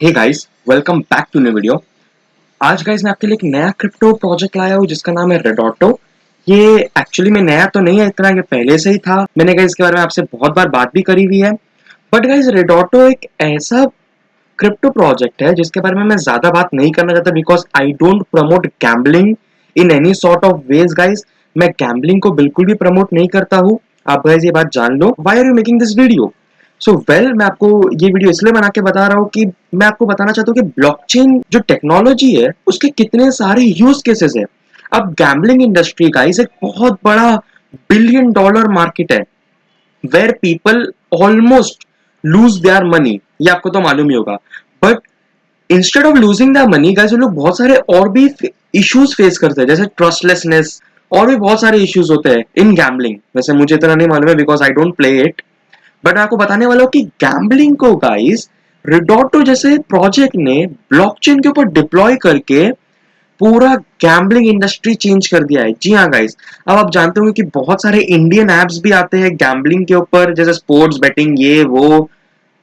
Hey guys, welcome back to new video. आज guys मैं आपके लिए एक नया क्रिप्टो प्रोजेक्ट लाया हूँ जिसका नाम है रेडोटो। ये एक्चुअली में नया तो नहीं है, इतना ये पहले से ही था। मैंने गाइस इसके बारे में आपसे बहुत बार बात भी करी हुई है। बट गाइस रेडोटो एक ऐसा क्रिप्टो प्रोजेक्ट है जिसके बारे में मैं ज्यादा बात नहीं करना चाहता because I don't promote gambling in any sort of ways guys. मैं गैम्बलिंग को बिल्कुल भी प्रमोट नहीं करता हूँ। आप गाइस ये बात जान लो। Why are you making this video? So well मैं आपको ये वीडियो इसलिए बना के बता रहा हूँ कि मैं आपको बताना चाहता हूँ कि ब्लॉकचेन जो टेक्नोलॉजी है उसके कितने सारे यूज केसेस है। अब गैम्बलिंग इंडस्ट्री का इस एक बहुत बड़ा बिलियन डॉलर मार्केट है where people almost lose their money. ये आपको तो मालूम ही होगा। But instead of losing the money guys वो लोग बहुत सारे और भी इश्यूज फेस करते हैं जैसे ट्रस्टलेसनेस। और भी बहुत सारे इश्यूज होते हैं इन गैम्बलिंग। वैसे मुझे इतना नहीं मालूम है because I don't play it. But मैं आपको बताने वाला हूँ कि गैम्बलिंग को गाइस रिडोटो जैसे प्रोजेक्ट ने ब्लॉकचेन के ऊपर डिप्लॉय करके पूरा गैम्बलिंग इंडस्ट्री चेंज कर दिया है। जी हाँ गाइस। अब आप जानते होंगे कि बहुत सारे इंडियन एप्स भी आते हैं गैम्बलिंग के ऊपर जैसे स्पोर्ट्स बेटिंग ये वो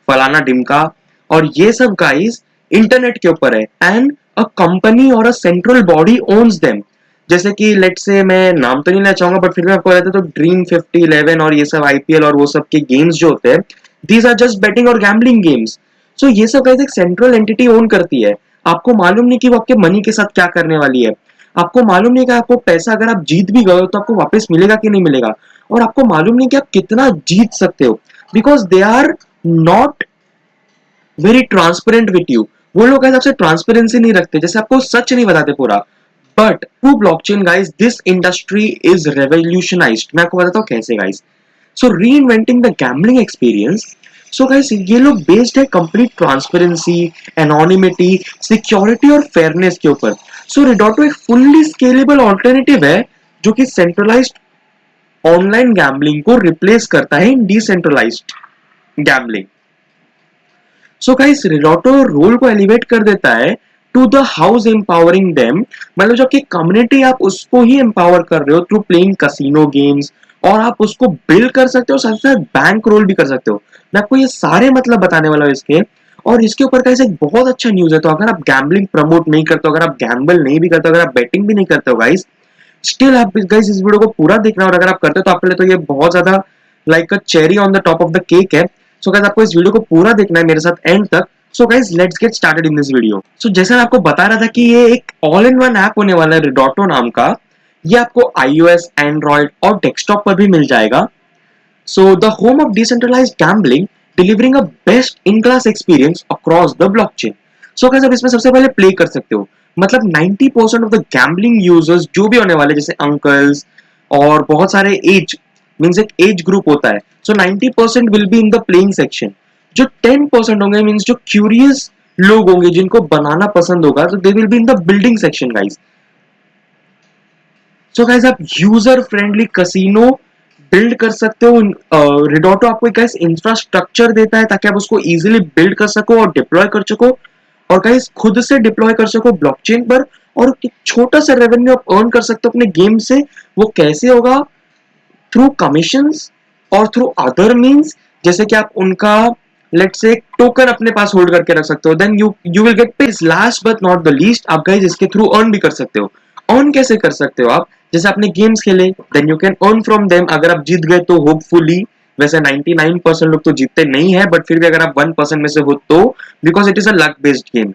फलाना डिमका। और ये सब गाइस इंटरनेट के ऊपर है एंड अ कंपनी और a central body owns them. जैसे कि लेट से मैं नाम तो नहीं लेना चाहूंगा बट फिर भी आपको बताता हूँ तो ड्रीम 5011 और ये सब आईपीएल और वो सब के गेम्स जो होते हैं दीज आर जस्ट बेटिंग और गैम्बलिंग गेम्स। सो ये सब गाइस एक सेंट्रल एंटिटी ओन करती है। आपको मालूम नहीं कि वो आपके मनी के साथ क्या करने वाली है। आपको मालूम नहीं कि आपको पैसा अगर आप जीत भी गए हो तो आपको वापस मिलेगा कि नहीं मिलेगा। और आपको मालूम नहीं कि आप कितना जीत सकते हो because they are not very transparent with you. वो लोग गाइस आपसे ट्रांसपेरेंसी नहीं रखते, जैसे आपको सच नहीं बताते पूरा। But through blockchain guys this industry is revolutionised. मैं आपको बताता हूँ कैसे guys. So reinventing the gambling experience. So guys ये लोग बेस्ड है कंप्लीट ट्रांसपेरेंसी, एनोनिमिटी, सिक्योरिटी और फेयरनेस के ऊपर। सो रिडोटो एक फुल्ली स्केलेबल ऑल्टरनेटिव है जो कि सेंट्रलाइज्ड ऑनलाइन गैम्बलिंग को रिप्लेस करता है in decentralised gambling. So guys Ridotto role को एलिवेट कर देता है to the house empowering them. मतलब जो आपकी कम्युनिटी आप उसको ही एम्पावर कर रहे हो थ्रू प्लेइंग कसिनो गेम्स। और आप उसको बिल्ड कर सकते हो, साथ साथ बैंक रोल भी कर सकते हो। मैं आपको ये सारे मतलब बताने वाला हूँ इसके। और इसके ऊपर गाइस एक बहुत अच्छा न्यूज है। तो अगर आप गैम्बलिंग प्रमोट नहीं करते हो, अगर आप गैम्बल नहीं भी करते हो, अगर आप बेटिंग भी नहीं करते हो गाइस, स्टिल आप गाइस इस वीडियो को पूरा देखना। और अगर आप करते हो तो आपके लिए तो ये बहुत ज्यादा like a cherry on the top of the cake है। सो गाइस आपको इस वीडियो को पूरा देखना है मेरे साथ एंड तक। So guys let's get started in this video. So जैसा मैं आपको बता रहा था कि ये एक ऑल इन वन ऐप होने वाला है रिडोटो नाम का। ये आपको iOS, एंड्रॉइड और डेस्कटॉप पर भी मिल जाएगा। So the home of decentralized gambling, delivering a best in class experience across the blockchain. So guys अब इसमें सबसे पहले प्ले कर सकते हो। मतलब 90% ऑफ द गैम्बलिंग यूजर्स जो भी होने वाले जैसे अंकल्स और बहुत सारे एज मींस एक एज ग्रुप होता है। सो 90% will be in the playing section. जो 10% होंगे मींस जो क्यूरियस लोग होंगे जिनको बनाना पसंद होगा तो they will be in the building section guys. So guys आप यूजर फ्रेंडली कसिनो बिल्ड कर सकते हो। रिडोटो आपको एक इंफ्रास्ट्रक्चर देता है ताकि आप उसको इजीली बिल्ड कर सको और डिप्लॉय कर सको। और गाइस खुद से डिप्लॉय कर सको ब्लॉकचेन पर। और एक छोटा सा रेवेन्यू आप अर्न कर सकते हो अपने गेम से। वो कैसे होगा? थ्रू कमीशंस और थ्रू अदर मींस। जैसे कि आप उनका लेट्स से टोकन अपने पास होल्ड करके रख सकते हो then you will get paid. Last but not the least आप गाइस इसके थ्रू अर्न भी कर सकते हो। अर्न कैसे कर सकते हो आप? जैसे आपने गेम्स खेले then you can earn from them. अगर आप जीत गए तो होपफुली, वैसे 99% लोग तो जीतते नहीं है बट फिर भी अगर आप 1% में से हो तो, because it is a luck based game,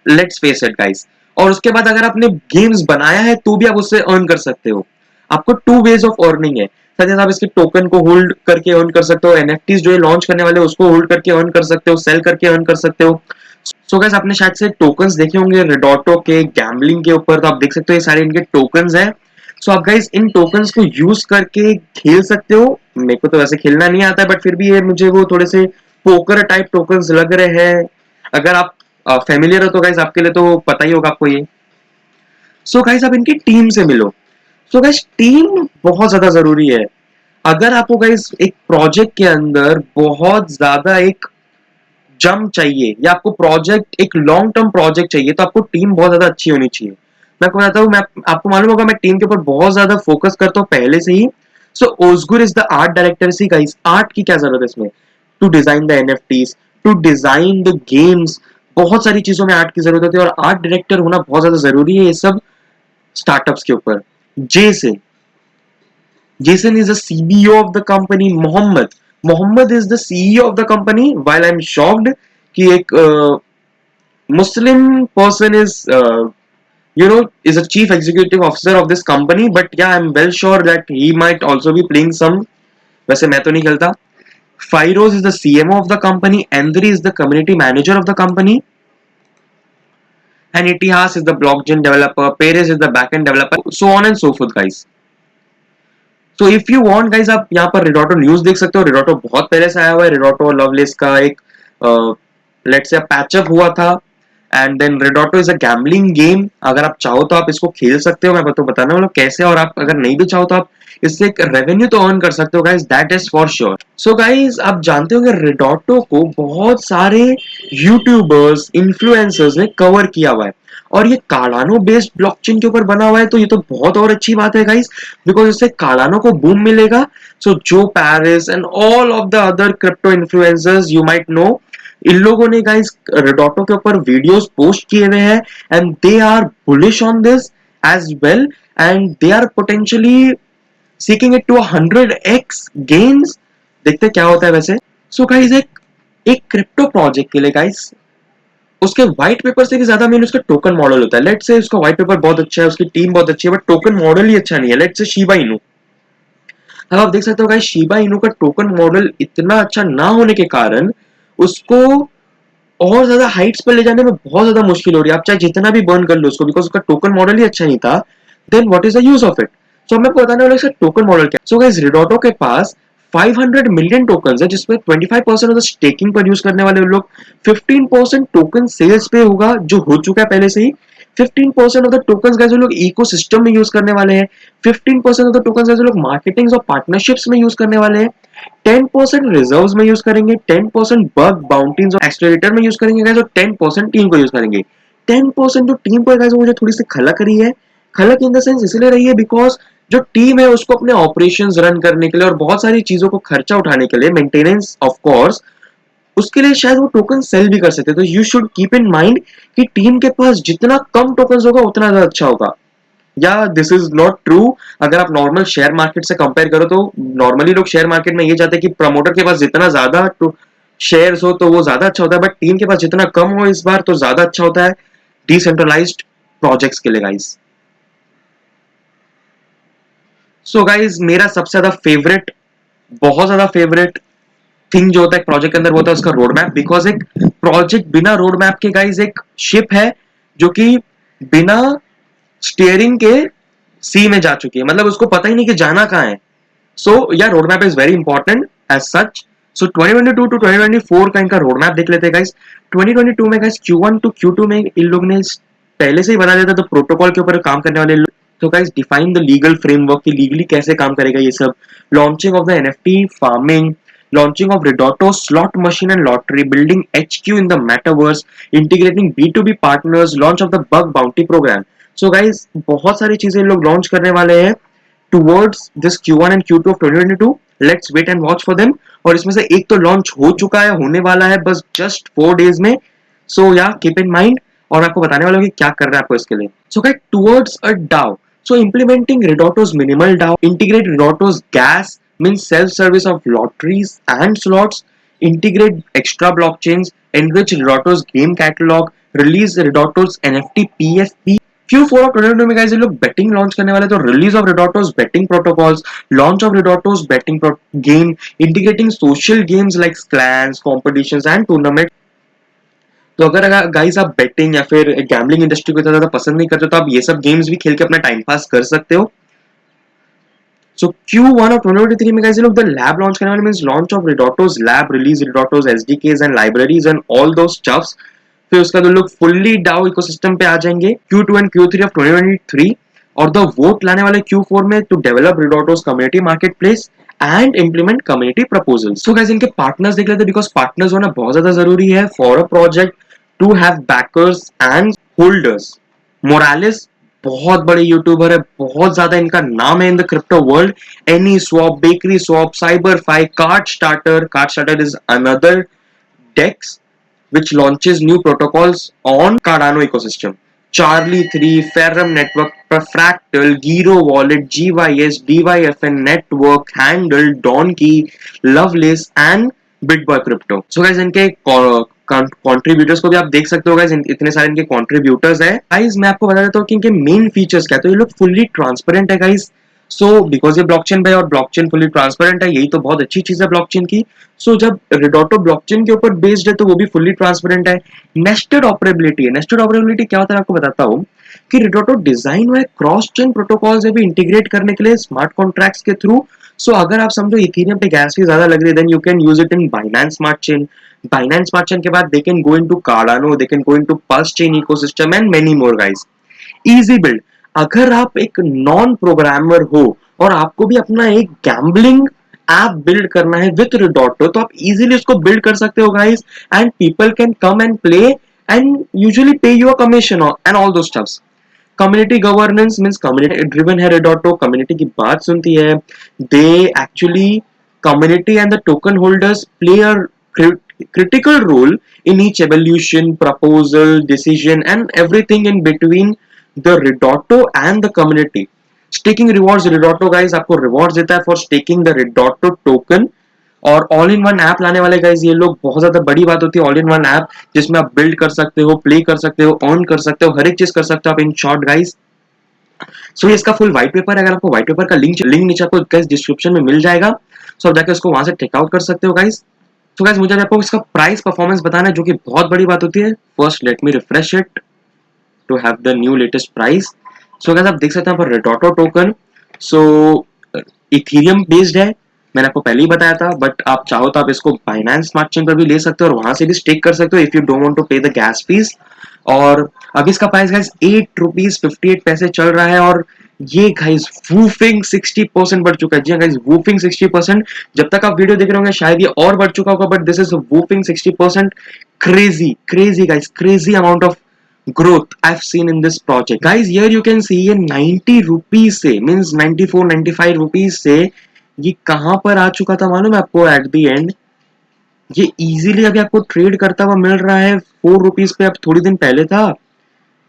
let's face it guys. और उसके बाद अगर आपने गेम्स बनाया है तो भी आप उससे अर्न कर सकते हो। आपको टू वेज ऑफ अर्निंग है। सच आप इसके टोकन को होल्ड करके अर्न कर सकते हो, एनएफटीज जो है लॉन्च करने वाले उसको होल्ड करके अर्न कर सकते हो, सेल करके अर्न कर सकते हो। सो गाइस आपने शायद से टोकन्स देखे होंगे रेडोटो के गैम्बलिंग के ऊपर, तो आप देख सकते हो ये सारे इनके टोकन्स हैं। सो आप गाइस इन टोकन्स को यूज करके खेल सकते हो। मेरे को तो वैसे खेलना नहीं आता है बट फिर भी ये मुझे वो थोड़े से पोकर टाइप टोकन्स लग रहे हैं। अगर आप फेमिलियर हो तो गाइस आपके लिए तो पता ही होगा आपको ये। सो गाइस आप इनकी टीम से मिलो। सो गाइस टीम बहुत ज्यादा जरूरी है। अगर आपको गाइस एक प्रोजेक्ट के अंदर बहुत ज्यादा एक जम चाहिए या आपको प्रोजेक्ट एक लॉन्ग टर्म प्रोजेक्ट चाहिए तो आपको टीम बहुत ज्यादा अच्छी होनी चाहिए। मैं आपको बताता हूँ, मैं आपको मालूम होगा मैं टीम के ऊपर बहुत ज्यादा फोकस करता हूँ पहले से ही। So Ozgur is the art director. See guys art की क्या जरूरत है इसमें? To design the NFTs, to design the games, बहुत सारी चीजों में आर्ट की जरूरत होती है और आर्ट डायरेक्टर होना बहुत ज्यादा जरूरी है ये सब स्टार्टअप्स के ऊपर। Jason Jason is the CEO of the company. Mohammed is the CEO of the company. While I am shocked कि एक Muslim person is is a chief executive officer of this company, but yeah, I'm well sure that he might also be playing some, वैसे मैं तो नहीं खेलता। Fairoz is the CMO of the company, Andri is the community manager of the company, and Itihas is the blockchain developer, Perez is the backend developer, so on and so forth, guys. So if you want, guys, आप यहाँ पर Redoto news देख सकते हो। Redoto बहुत पहले से आया हुआ है। Redoto लवलेस का एक लेट्स से पैचअप हुआ था, and then Redoto is a gambling game. अगर आप चाहो तो आप इसको खेल सकते हो, मैं तो बताने वाला हूँ कैसे, और आप अगर नहीं भी चाहो तो आप इससे एक रेवेन्यू तो अर्न कर सकते हो, guys, that is for sure. So guys, आप जानते हो कि Redoto को बहुत सारे यूट्यूबर्स, इन्फ्लुएंसर्स ने कवर किया हुआ है, और ये कार्डानो बेस्ड ब्लॉकचेन के ऊपर बना हुआ है, तो ये तो बहुत और अच्छी बात है गाइस, बिकॉज इससे कार्डानो को बूम मिलेगा। सो जो Paris and all of the other crypto influencers you might know, इन लोगों ने गाइस Redoto के ऊपर वीडियोस पोस्ट किए हुए हैं, and they are bullish on this as well, and they are potentially seeking it to 100x gains. देखते क्या होता है वैसे। सो गाइस, एक क्रिप्टो प्रोजेक्ट के लिए गाइस उसके व्हाइट पेपर से भी ज्यादा मेन उसका टोकन मॉडल होता है। लेट्स से उसका व्हाइट पेपर बहुत अच्छा है, उसकी टीम बहुत अच्छी है, बट टोकन मॉडल ही अच्छा नहीं है। लेट्स से शिबा इनू, अब आप देख सकते हो गाइस, शिबा इनू का टोकन मॉडल इतना अच्छा ना होने के कारण उसको और ज्यादा हाइट्स पर ले जाने में बहुत ज्यादा मुश्किल हो रही है। आप चाहे जितना भी बर्न कर लो उसको, बिकॉज उसका टोकन मॉडल ही अच्छा नहीं था, then what is the use of it. So मैं आपको बताने वाला इसका टोकन मॉडल क्या। सो गाइस, Redoto के पास 500 मिलियन टोकन है, जिसमें 25% ऑफ द स्टेकिंग पर यूज करने वाले लोग, 15% टोकन सेल्स पे होगा जो हो चुका है पहले से ही, 15% ऑफ द टोकन गाइस लोग इकोसिस्टम में यूज करने वाले हैं, 15% ऑफ द टोकन गाइस लोग मार्केटिंग और पार्टनरशिप्स में यूज करने वाले हैं, 10% रिजर्व्स में यूज करेंगे, 10% बग बाउंटीज और एक्सलरेटर में यूज करेंगे गाइस, और 10% टीम को यूज करेंगे। 10% जो टीम पर गाइस मुझे थोड़ी सी खलक रही है, खलक इन द सेंस इसलिए रही है बिकॉज जो टीम है उसको अपने ऑपरेशंस रन करने के लिए और बहुत सारी चीजों को खर्चा उठाने के लिए, मेंटेनेंस ऑफ कोर्स, उसके लिए शायद वो टोकन सेल भी कर सकते हैं। तो you should keep in mind कि टीम के पास जितना कम टोकन होगा उतना ज्यादा अच्छा होगा। या दिस इज नॉट ट्रू। अगर आप नॉर्मल शेयर मार्केट से कंपेयर करो तो नॉर्मली लोग शेयर मार्केट में ये चाहते हैं कि प्रमोटर के पास जितना ज्यादा शेयर्स हो तो वो ज्यादा अच्छा होता है, बट टीम के पास जितना कम हो इस बार तो ज्यादा अच्छा होता है डिसेंट्रलाइज्ड प्रोजेक्ट्स के लिए गाइस। सो गाइस, मेरा सबसे ज्यादा फेवरेट, बहुत ज्यादा फेवरेट थिंग जो होता है प्रोजेक्ट के अंदर, वो होता है उसका रोड मैप। बिकॉज एक प्रोजेक्ट बिना रोड मैप के गाइस एक शिप है जो कि बिना स्टीयरिंग के सी में जा चुकी है, मतलब उसको पता ही नहीं कि जाना कहाँ है। सो या roadmap is very important as such. So 2022 to 2024 का इनका रोड मैप देख लेते हैं गाइस। 2022 में गाइस Q1 टू Q2 में इन लोग ने पहले से ही बना दिया था, तो प्रोटोकॉल के ऊपर काम करने वाले लोग। तो guys, define the legal framework की लीगली कैसे काम करेगा ये सब, launching of the NFT farming, launching of Redoto slot machine and lottery, building HQ in the metaverse, integrating B2B partners, launch of the bug bounty program. So guys, बहुत सारी चीजें लोग लॉन्च करने वाले हैं towards this Q1 and Q2 of 2022. Let's wait and watch for them. और इसमें से एक तो लॉन्च हो चुका है, होने वाला है बस जस्ट 4 days में। सो या कीप इन माइंड, और आपको बताने वाला हूँ कि क्या करना है आपको इसके लिए। So guys, towards a DAO. So implementing Redoto's minimal DAO, integrate Redoto's gas means self-service of lotteries and slots, integrate extra blockchains, enrich Redoto's game catalog, release Redoto's NFT PFP. Q4 of 2022 में guys ये लोग betting launch करने वाले, तो release of Redoto's betting protocols, launch of Redoto's betting game, integrating social games like clans, competitions and tournaments. तो अगर guys आप betting या फिर गैम्बलिंग इंडस्ट्री को ज्यादा पसंद नहीं करते तो आप ये सब गेम्स भी खेल के अपना टाइम पास कर सकते हो। सो Q1 ऑफ 2023 में गाइस ये लोग द लैब लॉन्च करने वाले, means launch of Redoto's lab, release Redoto's SDKs and libraries and all those stuffs. फिर उसका तो लोग फुल्ली DAO इकोसिस्टम पे आ जाएंगे Q2 एंड Q3 ऑफ 2023, और द वोट लाने वाले Q4 में to develop Redoto's community marketplace and implement community proposal. So guys, इनके पार्टनर्स देख लेते हैं, बिकॉज पार्टनर्स होना बहुत ज्यादा जरूरी है for a project to have backers and holders. Moralis बहुत बड़े यूट्यूबर है, बहुत ज्यादा इनका नाम है in the crypto world. Any Swap, Bakery Swap, Cyber Fi, Card Starter is another DEX, which launches new protocols on Cardano ecosystem. Charlie 3, Ferrum Network, Fractal, Giro Wallet, GYS, DYFN Network, Handle, Donkey, Lovelace and Bitboy Crypto. So guys इनके contributors को भी आप देख सकते हो guys, इतने सारे इनके कंट्रीब्यूटर्स है गाइस। मैं आपको बता देता हूँ कि इनके मेन फीचर्स क्या है। तो ये लोग फुल्ली ट्रांसपेरेंट है गाइस। सो बिकॉज ये ब्लॉकचेन पे और ब्लॉकचेन फुली ट्रांसपेरेंट है, यही तो बहुत अच्छी चीज है ब्लॉकचेन की। सो जब रिडोटो ब्लॉकचेन के ऊपर बेस्ड है तो वो भी फुल्ली ट्रांसपेरेंट है। नेस्टेड ऑपरेबिलिटी है। नेस्टेड ऑपरेबिलिटी क्या होता है आपको बताता हूँ कि रिडोटो डिजाइन हुआ है क्रॉस चेन प्रोटोकॉल से भी इंटीग्रेट करने के लिए स्मार्ट कॉन्ट्रैक्ट्स के थ्रू। सो अगर आप समझो इथेरियम पे गैस फी ज्यादा लग रही है, then you can use it in Binance smart chain. Binance smart chain के बाद they can go into Cardano, they can go into Pulse Chain ecosystem and many more guys. Easy build. अगर आप एक non programmer हो और आपको भी अपना एक गैम्बलिंग ऐप बिल्ड करना है विथ रिडोटो, तो आप इजीली उसको बिल्ड कर सकते हो guys, and people can come and play and usually pay you a commission and all those stuffs. Community governance means community driven है रिडोटो, कम्युनिटी की बात सुनती है। They actually community and the token holders play a critical role in each evolution, proposal, decision, and everything in between the Ridotto and the community. Staking rewards Ridotto guys आपको rewards देता है for staking the Ridotto token। और all in one app लाने वाले guys ये लोग, बहुत ज्यादा बड़ी बात होती है ऑल इन वन ऐप, जिसमें आप बिल्ड कर सकते हो, प्ले कर सकते हो, अर्न कर सकते हो, हर एक चीज कर सकते हो आप इन शॉर्ट गाइज। सो ये इसका फुल व्हाइट पेपर है। अगर आपको व्हाइट पेपर का लिंक नीचे आपको गाइज डिस्क्रिप्शन में मिल जाएगा। सो आप जाके उसको वहां से टेकआउट कर सकते हो गाइज। तो गाइज मुझे आपको इसका प्राइस परफॉर्मेंस बताना है, जो कि बहुत बड़ी बात होती है। First let me refresh it to have the new latest price. So guys आप देख सकते हैं पर Redoto token. So Ethereum based है, मैंने आपको पहले ही बताया था, बट आप चाहो तो आप इसको बाइनेंस स्मार्ट चेन पर भी ले सकते हो और वहां से भी स्टेक कर सकते हो if you don't want to pay the gas fees. और अभी इसका प्राइस गाइस 8 रुपीज 58 पैसे चल रहा है। और ये गाइस वूफिंग 60% बढ़ चुका है। जी गाइस वूफिंग 60%। जब तक आप वीडियो देख रहे होंगे शायद ये और बढ़ चुका होगा, but this is whooping 60%। Crazy crazy guys, crazy amount of growth I've seen in this project guys। here you can see ये 90 रुपीज से मींस 94 95 रुपीज से ये कहां पर आ चुका था मालूम है आपको? एट द एंड ये इजीली अभी आपको ट्रेड करता हुआ मिल रहा है 4 रुपीज पे, अब थोड़ी दिन पहले था।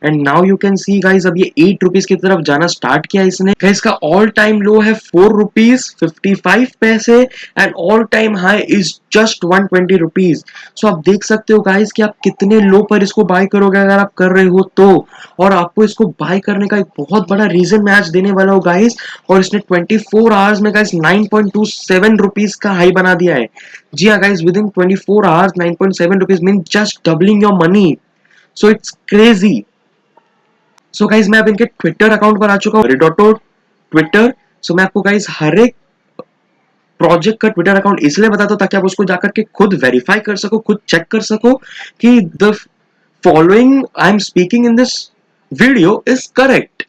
And now you can see guys अब ये 8 रुपीज की तरफ जाना स्टार्ट किया इसने। इसका ऑल टाइम लो है 4 रुपीज 55 पैसे and all time high is just 120 rupees. So आप देख सकते हो गाइस कि आप कितने लो पर इसको बाय करोगे अगर आप कर रहे हो तो। और आपको इसको बाय करने का एक बहुत बड़ा रीजन मैं आज देने वाला हूँ गाइस। और इसने 24 आवर्स में गाइस 9.27 रुपीज का हाई बना दिया है। जी हाँ guys, with in 24 hours 9.7 rupees mean just doubling your money. So it's crazy. So guys मैं अब इनके ट्विटर अकाउंट पर आ चुका हूँ, रिडोटो ट्विटर। सो मैं आपको गाइज हर एक प्रोजेक्ट का ट्विटर अकाउंट इसलिए बताता हूँ ताकि आप उसको जाकर के खुद वेरीफाई कर सको, खुद चेक कर सको कि the following I am speaking in this video is correct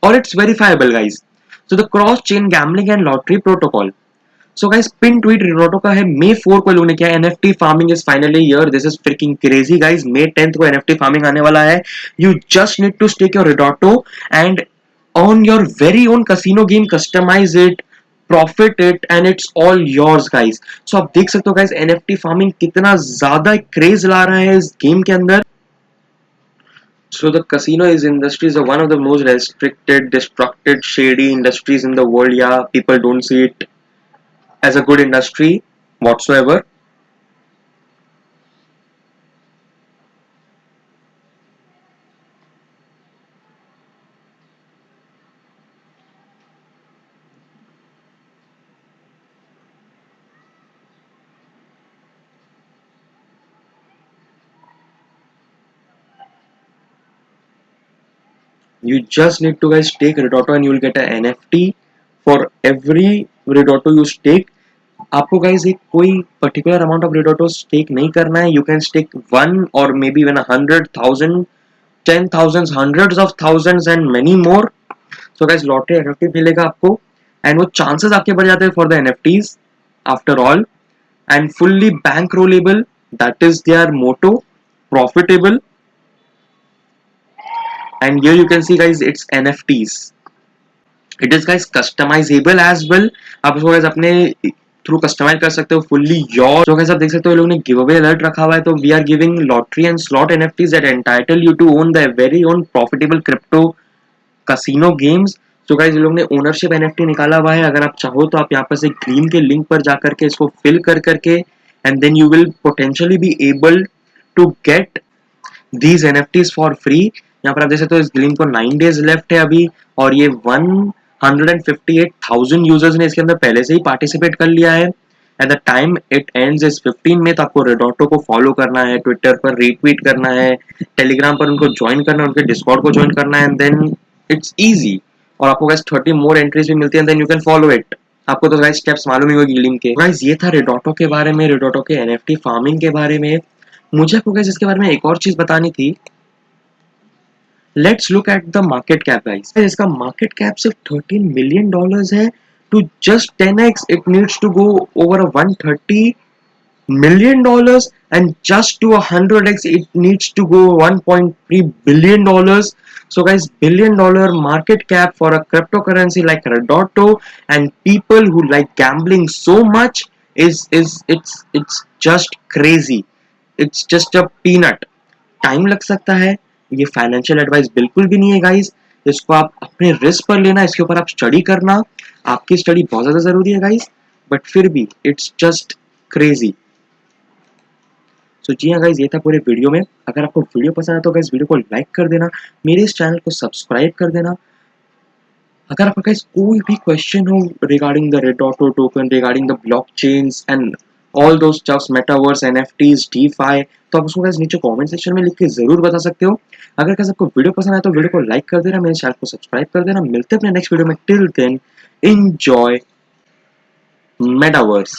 और it's verifiable guys. So the cross chain gambling and lottery protocol. So guys pin tweet Ridotto का है May 4 को इन्होंने किया। NFT farming is finally here, this is freaking crazy guys. May 10 को NFT farming आने वाला है। You just need to stake your Ridotto and on your very own casino game, customize it, profit it and it's all yours guys। so आप देख सकते हो guys NFT farming कितना ज्यादा क्रेज ला रहा है इस गेम के अंदर। So the casino is industry is one of the most restricted, destructed, shady industries in the world। Yeah, people don't see it as a good industry whatsoever। You just need to guys take Redoto and you will get an NFT for every Redoto you stake। आपको guys एक कोई particular amount of Redoto stake नहीं करना है। You can stake 1 or maybe even 100,000 10,000 hundreds of thousands and many more. So guys lottery NFT मिलेगा आपको and वो chances आपके बढ़ जाते हैं for the NFTs after all. And fully bank rollable, that is their motto, profitable. And here you can see guys it's NFTs. It is guys customisable as well. आप उसको guys अपने through customise कर सकते हो fully your. जो guys आप देख सकते हो, लोगों ने गिव अवे अलर्ट रखा हुआ है, तो we are giving lottery and slot NFTs that entitle you to own the very own profitable crypto casino games. तो गाइस लोग ने ओनरशिप एनएफटी निकाला हुआ है, अगर आप चाहो तो आप यहाँ पर से ग्रीन के लिंक पर जाकर के इसको फिल कर करके and then you will potentially be able to get these NFTs for free. यहाँ पर आप देख सकते हो इस ग्रीन को 9 डेज लेफ्ट है अभी, और ये 158,000 यूजर्स ने इसके अंदर पहले से ही पार्टिसिपेट कर लिया है। At the time it ends is 15 में, तो आपको रेडोटो को फॉलो करना है, ट्विटर पर रीट्वीट करना है, टेलीग्राम पर उनको ज्वाइन करना है, उनके डिस्कॉर्ड को ज्वाइन करना है, एंड देन इट्स इजी। और आपको गाइस 30 मोर एंट्रीज भी मिलती है, then you can follow it. आपको तो गाइस स्टेप्स मालूम ही होगी लिंक के। गाइस ये था रेडोटो के बारे में, रेडोटो के एनएफटी फार्मिंग के बारे में। मुझे आपको गाइस इसके बारे में एक और चीज बतानी थी। Let's look at the market cap guys. इसका मार्केट कैप सिर्फ $13 मिलियन है। To just 10x it needs to go over 130 million dollars, and just to 100x it needs to go 1.3 billion dollars. So guys, $1 billion market cap for a cryptocurrency like Redoto, and people who like gambling so much it's just crazy. It's just a peanut. Time लग सकता है, ये financial advice बिल्कुल भी नहीं है guys. इसको आप अपने रिस्क पर लेना, इसके ऊपर आप स्टडी करना, आपकी स्टडी बहुत ज्यादा जरूरी है गाइस, बट फिर भी इट्स जस्ट क्रेजी। सो जी हाँ गाइज, ये था पूरे वीडियो में। अगर आपको वीडियो पसंद आया तो गाइज वीडियो को लाइक कर देना, मेरे इस चैनल को सब्सक्राइब कर देना। अगर आपका गाइज कोई भी क्वेश्चन हो regarding the Ridotto token, regarding the blockchains and all those stuffs, metaverse, NFTs, DeFi, तो आप उसको गाइज नीचे कमेंट सेक्शन में लिख के जरूर बता सकते हो। अगर गाइज आपको वीडियो पसंद आया तो वीडियो को लाइक कर देना, मेरे चैनल को सब्सक्राइब कर देना। मिलते हैं अपने नेक्स्ट वीडियो में। Till then enjoy metaverse.